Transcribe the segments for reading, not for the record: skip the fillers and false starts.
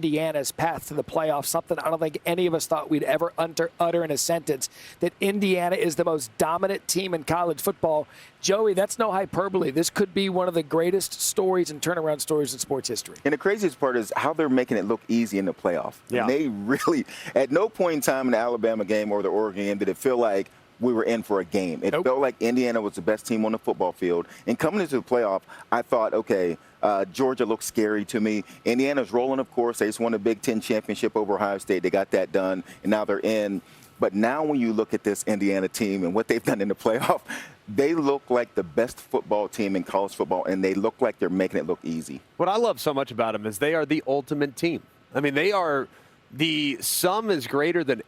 Indiana's path to the playoffs, something I don't think any of us thought we'd ever utter in a sentence, that Indiana is the most dominant team in college football. Joey, that's no hyperbole. This could be one of the greatest stories and turnaround stories in sports history. And the craziest part is how they're making it look easy in the playoff. Yeah. And they really, at no point in time in the Alabama game or the Oregon game did it feel like we were in for a game. It felt like Indiana was the best team on the football field. And coming into the playoff, I thought, okay, Georgia looks scary to me. Indiana's rolling, of course. They just won the Big Ten championship over Ohio State. They got that done, and now they're in. But now when you look at this Indiana team and what they've done in the playoff, they look like the best football team in college football, and they look like they're making it look easy. What I love so much about them is they are the ultimate team. I mean, they are the sum is greater than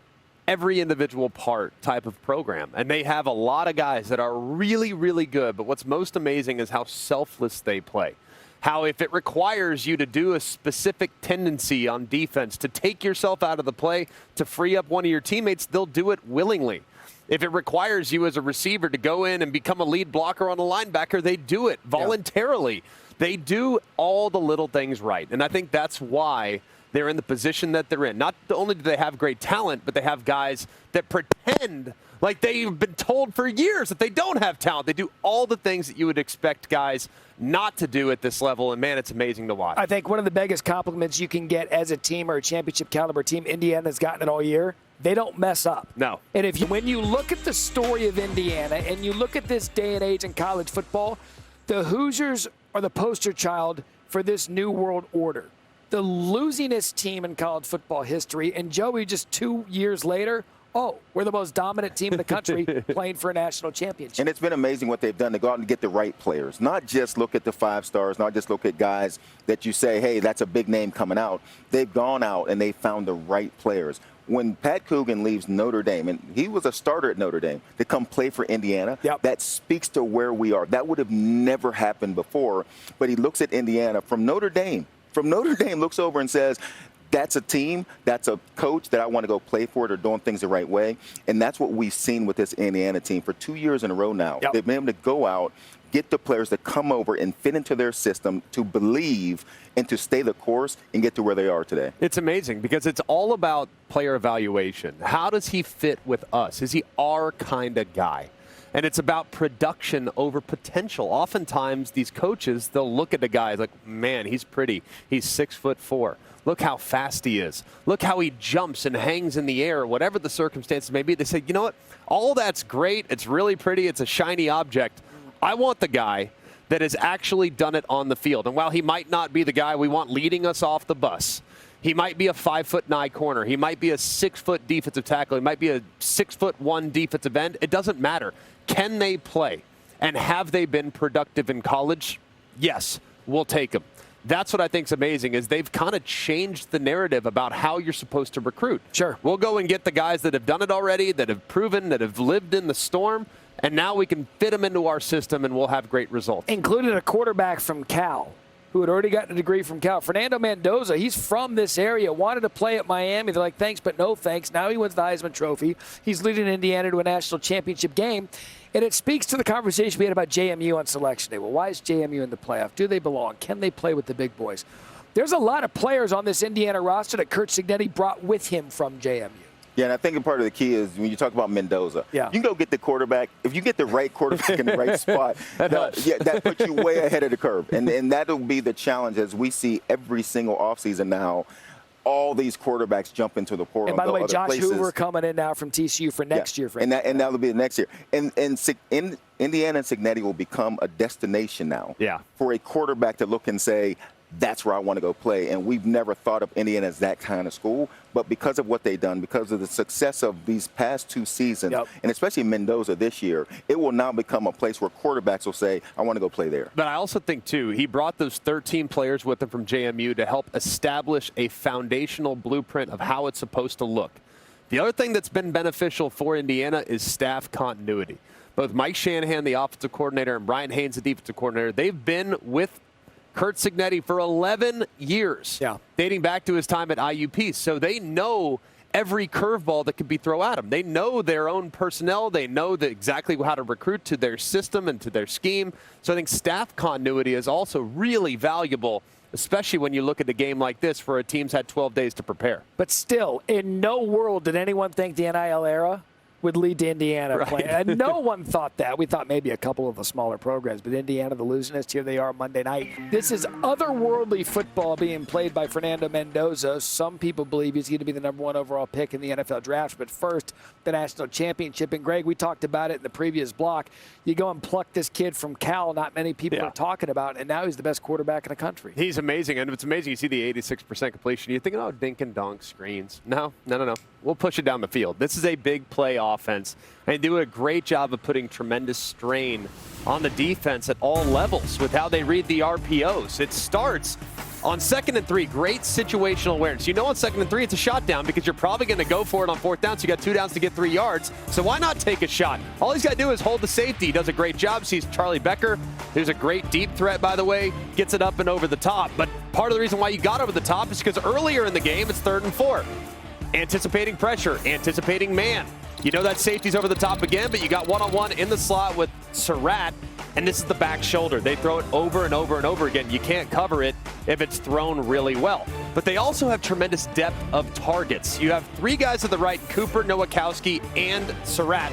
every individual part type of program. And they have a lot of guys that are really, really good. But what's most amazing is how selfless they play. How if it requires you to do a specific tendency on defense, to take yourself out of the play, to free up one of your teammates, they'll do it willingly. If it requires you as a receiver to go in and become a lead blocker on a linebacker, they do it voluntarily. Yeah. They do all the little things right. And I think that's why they're in the position that they're in. Not only do they have great talent, but they have guys that pretend like they've been told for years that they don't have talent. They do all the things that you would expect guys not to do at this level, and, man, it's amazing to watch. I think one of the biggest compliments you can get as a team or a championship caliber team, Indiana's gotten it all year, they don't mess up. No. And when you look at the story of Indiana and you look at this day and age in college football, the Hoosiers are the poster child for this new world order. The losingest team in college football history, and Joey, just 2 years later, we're the most dominant team in the country playing for a national championship. And it's been amazing what they've done to go out and get the right players. Not just look at the 5 stars, not just look at guys that you say, hey, that's a big name coming out. They've gone out and they found the right players. When Pat Coogan leaves Notre Dame, and he was a starter at Notre Dame, to come play for Indiana, that speaks to where we are. That would have never happened before. But he looks at Indiana from Notre Dame. From Notre Dame, looks over and says, that's a team, that's a coach that I want to go play for. They're doing things the right way. And that's what we've seen with this Indiana team for 2 years in a row now. They've been able to go out, get the players to come over and fit into their system, to believe and to stay the course and get to where they are today. It's amazing because it's all about player evaluation. How does he fit with us? Is he our kind of guy? And it's about production over potential. Oftentimes, these coaches, they'll look at the guy like, man, he's pretty. He's 6'4". Look how fast he is. Look how he jumps and hangs in the air, whatever the circumstances may be. They say, you know what? All that's great. It's really pretty. It's a shiny object. I want the guy that has actually done it on the field. And while he might not be the guy we want leading us off the bus, he might be a 5'9" corner. He might be a 6-foot defensive tackle. He might be a 6'1" defensive end. It doesn't matter. Can they play? And have they been productive in college? Yes, we'll take them. That's what I think is amazing is they've kind of changed the narrative about how you're supposed to recruit. Sure. We'll go and get the guys that have done it already, that have proven, that have lived in the storm, and now we can fit them into our system and we'll have great results. Including a quarterback from Cal who had already gotten a degree from Cal. Fernando Mendoza, he's from this area, wanted to play at Miami. They're like, thanks, but no thanks. Now he wins the Heisman Trophy. He's leading Indiana to a national championship game. And it speaks to the conversation we had about JMU on Selection Day. Well, why is JMU in the playoff? Do they belong? Can they play with the big boys? There's a lot of players on this Indiana roster that Curt Cignetti brought with him from JMU. Yeah, and I think part of the key is when you talk about Mendoza, you can go get the quarterback. If you get the right quarterback in the right spot, that puts you way ahead of the curve. And that'll be the challenge as we see every single offseason now. All these quarterbacks jump into the portal. And by the way, Josh Hoover coming in now from TCU for next year. And that'll be the next year. And Indiana and Cignetti will become a destination now for a quarterback to look and say, that's where I want to go play. And we've never thought of Indiana as that kind of school. But because of what they've done, because of the success of these past 2 seasons, and especially Mendoza this year, it will now become a place where quarterbacks will say, I want to go play there. But I also think, too, he brought those 13 players with him from JMU to help establish a foundational blueprint of how it's supposed to look. The other thing that's been beneficial for Indiana is staff continuity. Both Mike Shanahan, the offensive coordinator, and Brian Haynes, the defensive coordinator, they've been with Curt Cignetti for 11 years, dating back to his time at IUP. So they know every curveball that can be thrown at them. They know their own personnel. They know exactly how to recruit to their system and to their scheme. So I think staff continuity is also really valuable especially when you look at a game like this where a team's had 12 days to prepare. But still, in no world did anyone think the NIL era would lead to Indiana playing. And no one thought that. We thought maybe a couple of the smaller programs, but Indiana, the losingest, here they are Monday night. This is otherworldly football being played by Fernando Mendoza. Some people believe he's going to be the number 1 overall pick in the NFL draft. But first, the national championship. And Greg, we talked about it in the previous block. You go and pluck this kid from Cal, not many people are talking about, and now he's the best quarterback in the country. He's amazing, and it's amazing. You see the 86% completion. You're thinking, oh, dink and dunk, screens. No. We'll push it down the field. This is a big play offense. And they do a great job of putting tremendous strain on the defense at all levels with how they read the RPOs. It starts on 2nd and 3, great situational awareness. You know on 2nd and 3, it's a shot down because you're probably going to go for it on 4th down, so you got 2 downs to get 3 yards. So why not take a shot? All he's got to do is hold the safety. He does a great job. Sees Charlie Becker. There's a great deep threat, by the way. Gets it up and over the top. But part of the reason why you got over the top is because earlier in the game, it's 3rd and 4. Anticipating pressure, anticipating man. You know that safety's over the top again, but you got one-on-one in the slot with Surratt, and this is the back shoulder. They throw it over and over and over again. You can't cover it if it's thrown really well. But they also have tremendous depth of targets. You have 3 guys to the right, Cooper, Nowakowski, and Surratt.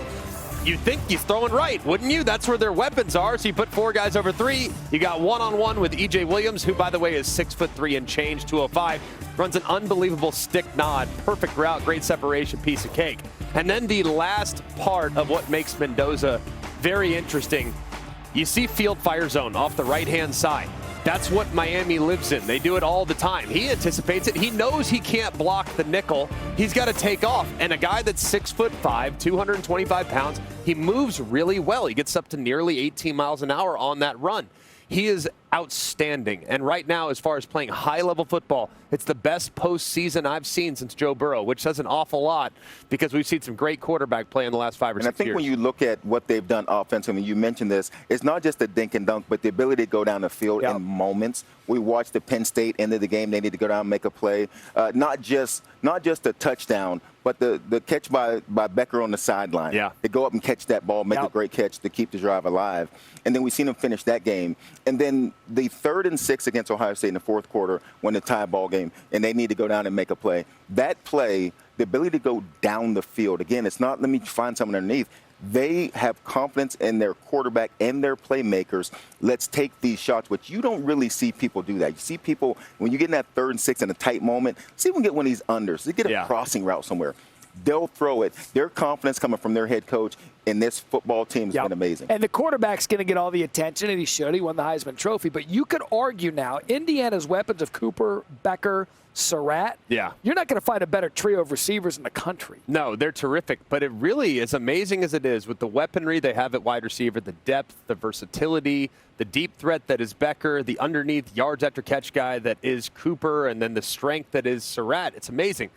You'd think he's throwing right, wouldn't you? That's where their weapons are. So you put 4 guys over 3. You got one-on-one with E.J. Williams, who, by the way, is 6'3" and change, 205. Runs an unbelievable stick nod. Perfect route, great separation, piece of cake. And then the last part of what makes Mendoza very interesting, you see field fire zone off the right-hand side. That's what Miami lives in. They do it all the time. He anticipates it. He knows he can't block the nickel. He's got to take off. And a guy that's 6'5", 225 pounds, he moves really well. He gets up to nearly 18 miles an hour on that run. He is outstanding. And right now, as far as playing high-level football, it's the best postseason I've seen since Joe Burrow, which says an awful lot because we've seen some great quarterback play in the last 5 or 6 years. And I think when you look at what they've done offensively, you mentioned this, it's not just the dink and dunk, but the ability to go down the field in moments. We watched the Penn State end of the game. They need to go down and make a play. Not just a touchdown, but the catch by Becker on the sideline. Yeah. To go up and catch that ball, make a great catch to keep the drive alive. And then we've seen him finish that game. And then the 3rd and 6 against Ohio State in the 4th quarter when the tie ball game, and they need to go down and make a play. That play, the ability to go down the field, again, it's not let me find someone underneath. They have confidence in their quarterback and their playmakers. Let's take these shots, but you don't really see people do that. You see people, when you get in that 3rd and 6 in a tight moment, see them get one of these unders. They get a crossing route somewhere. They'll throw it. Their confidence coming from their head coach in this football team has been amazing. And the quarterback's going to get all the attention, and he should. He won the Heisman Trophy. But you could argue now, Indiana's weapons of Cooper, Becker, Surratt, you're not going to find a better trio of receivers in the country. No, they're terrific. But it really, as amazing as it is, with the weaponry they have at wide receiver, the depth, the versatility, the deep threat that is Becker, the underneath yards after catch guy that is Cooper, and then the strength that is Surratt, it's amazing.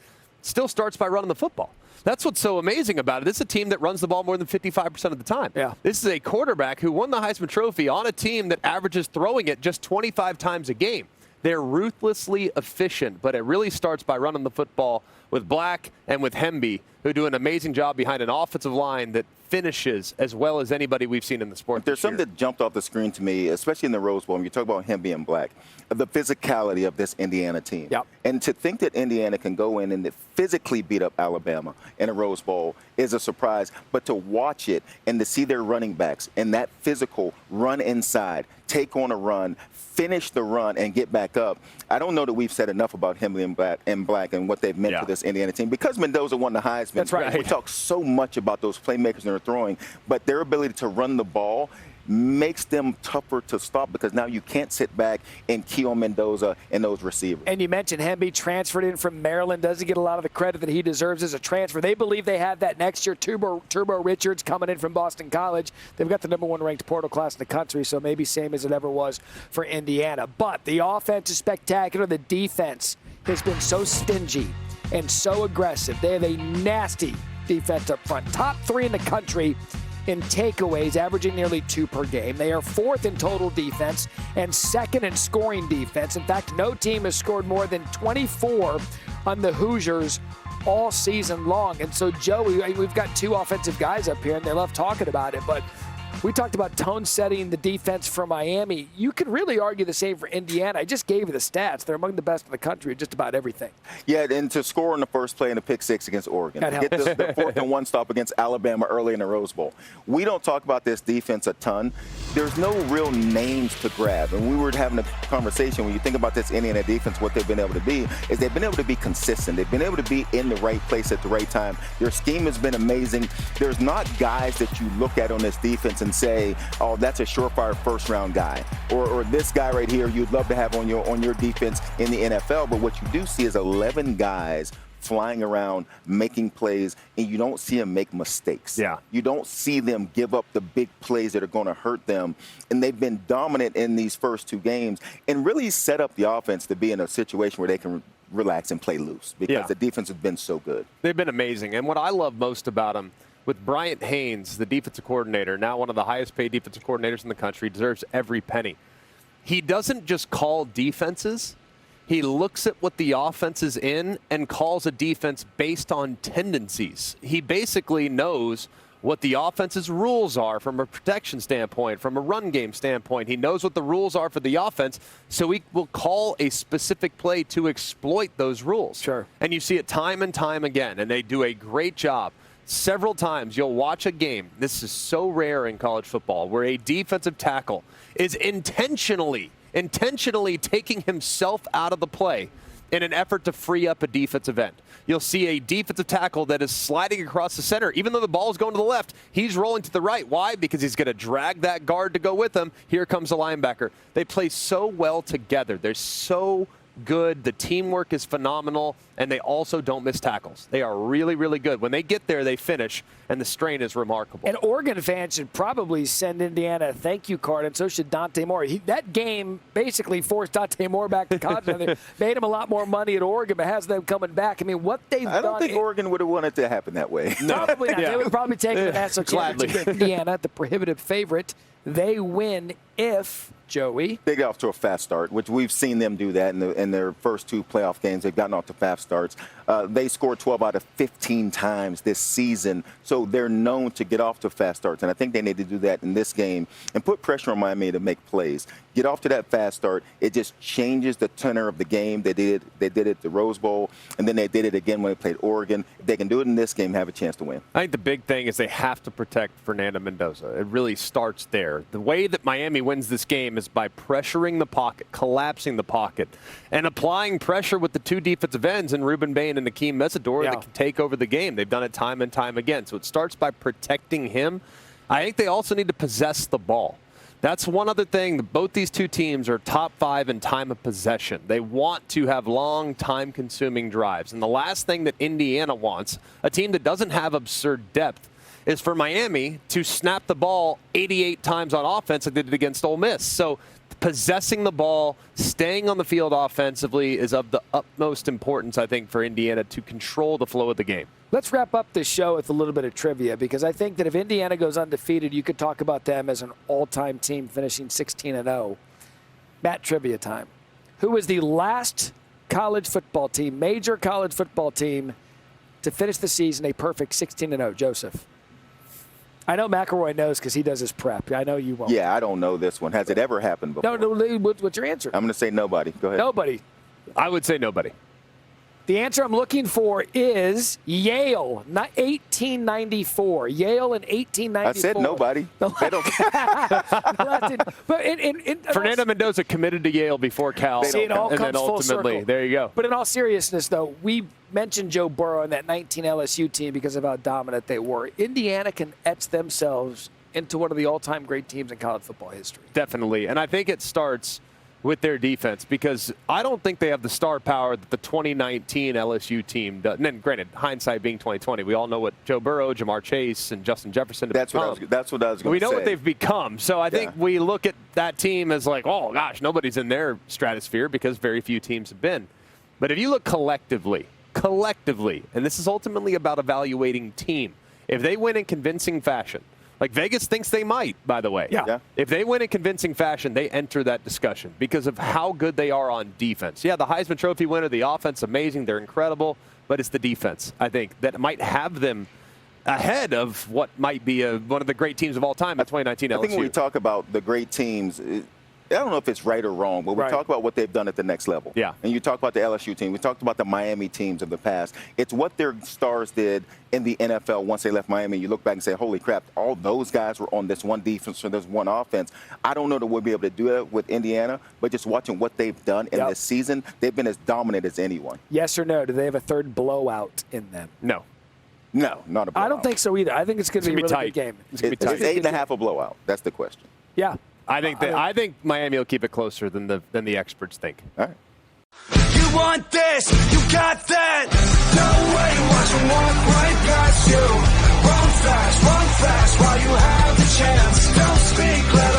Still starts by running the football. That's what's so amazing about it. This is a team that runs the ball more than 55% of the time. This is a quarterback who won the Heisman Trophy on a team that averages throwing it just 25 times a game. They're ruthlessly efficient, but it really starts by running the football with Black and with Hemby, who do an amazing job behind an offensive line that finishes as well as anybody we've seen in the sport. There's something that jumped off the screen to me, especially in the Rose Bowl, when you talk about Hemby and Black, the physicality of this Indiana team. And to think that Indiana can go in and physically beat up Alabama in a Rose Bowl is a surprise. But to watch it and to see their running backs and that physical run inside, take on a run, finish the run, and get back up. I don't know that we've said enough about Hemby and Black and what they've meant to this Indiana team. Because Mendoza won the Heisman, that's right. We talk so much about those playmakers that are throwing, but their ability to run the ball makes them tougher to stop because now you can't sit back and key on Mendoza and those receivers. And you mentioned Hemby transferred in from Maryland. Doesn't get a lot of the credit that he deserves as a transfer. They believe they have that next year. Turbo Richards coming in from Boston College. They've got the #1 ranked portal class in the country, so maybe same as it ever was for Indiana. But the offense is spectacular. The defense has been so stingy and so aggressive. They have a nasty defense up front. Top 3 in the country in takeaways, averaging nearly 2 per game. They are 4th in total defense and 2nd in scoring defense. In fact, no team has scored more than 24 on the Hoosiers all season long. And so, Joey, we've got 2 offensive guys up here, and they love talking about it, but We talked about tone setting the defense for Miami. You could really argue the same for Indiana. I just gave you the stats. They're among the best in the country at just about everything. Yeah, and to score on the first play in the pick six against Oregon, to get the 4th and 1 stop against Alabama early in the Rose Bowl. We don't talk about this defense a ton. There's no real names to grab. And we were having a conversation, when you think about this Indiana defense, what they've been able to be is they've been able to be consistent. They've been able to be in the right place at the right time. Their scheme has been amazing. There's not guys that you look at on this defense and say, oh, that's a surefire first-round guy, or this guy right here you'd love to have on your defense in the NFL. But what you do see is 11 guys flying around, making plays, and you don't see them make mistakes. Yeah. You don't see them give up the big plays that are going to hurt them. And they've been dominant in these first 2 games and really set up the offense to be in a situation where they can relax and play loose because the defense has been so good. They've been amazing. And what I love most about them, with Bryant Haynes, the defensive coordinator, now one of the highest paid defensive coordinators in the country, deserves every penny. He doesn't just call defenses. He looks at what the offense is in and calls a defense based on tendencies. He basically knows what the offense's rules are from a protection standpoint, from a run game standpoint. He knows what the rules are for the offense, so he will call a specific play to exploit those rules. Sure. And you see it time and time again, and they do a great job. Several times you'll watch a game, this is so rare in college football, where a defensive tackle is intentionally taking himself out of the play in an effort to free up a defensive end. You'll see a defensive tackle that is sliding across the center. Even though the ball is going to the left, he's rolling to the right. Why? Because he's going to drag that guard to go with him. Here comes the linebacker. They play so well together. They're so good. The teamwork is phenomenal, and they also don't miss tackles. They are really, really good. When they get there, they finish, and the strain is remarkable. And Oregon fans should probably send Indiana a thank you card, and so should Dante Moore. That game basically forced Dante Moore back to college. They made him a lot more money at Oregon, but has them coming back. I mean, what they've done. I don't think Oregon would have wanted to happen that way. Probably not. Yeah. They would probably take the national championship. Indiana, the prohibitive favorite, they win if, Joey, they get off to a fast start, which we've seen them do that in their first 2 playoff games. They've gotten off to fast starts. They scored 12 out of 15 times this season, so they're known to get off to fast starts. And I think they need to do that in this game and put pressure on Miami to make plays. Get off to that fast start. It just changes the tenor of the game. They did it at the Rose Bowl, and then they did it again when they played Oregon. If they can do it in this game, have a chance to win. I think the big thing is they have to protect Fernando Mendoza. It really starts there. The way that Miami wins this game is by pressuring the pocket, collapsing the pocket, and applying pressure with the 2 defensive ends in Ruben Bain and Akeem Mesidor that can take over the game. They've done it time and time again. So it starts by protecting him. I think they also need to possess the ball. That's one other thing. Both these 2 teams are top 5 in time of possession. They want to have long, time-consuming drives. And the last thing that Indiana wants, a team that doesn't have absurd depth, is for Miami to snap the ball 88 times on offense like they did against Ole Miss. So possessing the ball, staying on the field offensively is of the utmost importance, I think, for Indiana to control the flow of the game. let's wrap up this show with a little bit of trivia, because I think that if Indiana goes undefeated, you could talk about them as an all-time team finishing 16-0. Matt, trivia time. Who was the last college football team, major college football team, to finish the season a perfect 16-0? Joseph. I know McElroy knows because he does his prep. I know you won't. Yeah, I don't know this one. Has it ever happened before? No, what's your answer? I'm going to say nobody. Go ahead. Nobody. I would say nobody. The answer I'm looking for is Yale, not 1894. Yale in 1894. I said nobody. They don't. But Fernando Mendoza committed to Yale before Cal, See, it all and comes then full ultimately, circle. there you go. But in all seriousness, though, we mentioned Joe Burrow and that 19 LSU team because of how dominant they were. Indiana can etch themselves into one of the all-time great teams in college football history. Definitely. And I think it starts with their defense, because I don't think they have the star power that the 2019 LSU team does. And then, granted, hindsight being 2020, we all know what Joe Burrow, Jamar Chase, and Justin Jefferson have become. That's what I was going to say. We know what they've become. So I think we look at that team as like, oh, gosh, nobody's in their stratosphere because very few teams have been. But if you look collectively, and this is ultimately about evaluating team, if they win in convincing fashion, like Vegas thinks they might, by the way. Yeah. If they win in convincing fashion, they enter that discussion because of how good they are on defense. Yeah, the Heisman Trophy winner, the offense, amazing. They're incredible. But it's the defense, I think, that might have them ahead of what might be one of the great teams of all time in 2019 LSU. I think when we talk about the great teams, I don't know if it's right or wrong, but we talk about what they've done at the next level. Yeah. And you talk about the LSU team. We talked about the Miami teams of the past. It's what their stars did in the NFL once they left Miami. You look back and say, holy crap, all those guys were on this one defense or this one offense. I don't know that we'll be able to do that with Indiana, but just watching what they've done in this season, they've been as dominant as anyone. Yes or no? Do they have a third blowout in them? No. No, not a blowout. I don't think so either. I think it's going to be a really good game. It's 8.5 a blowout. That's the question. Yeah. I think Miami will keep it closer than the experts think. All right. You want this, you got that. No way, watch them walk right past you. Run fast while you have the chance. Don't speak, let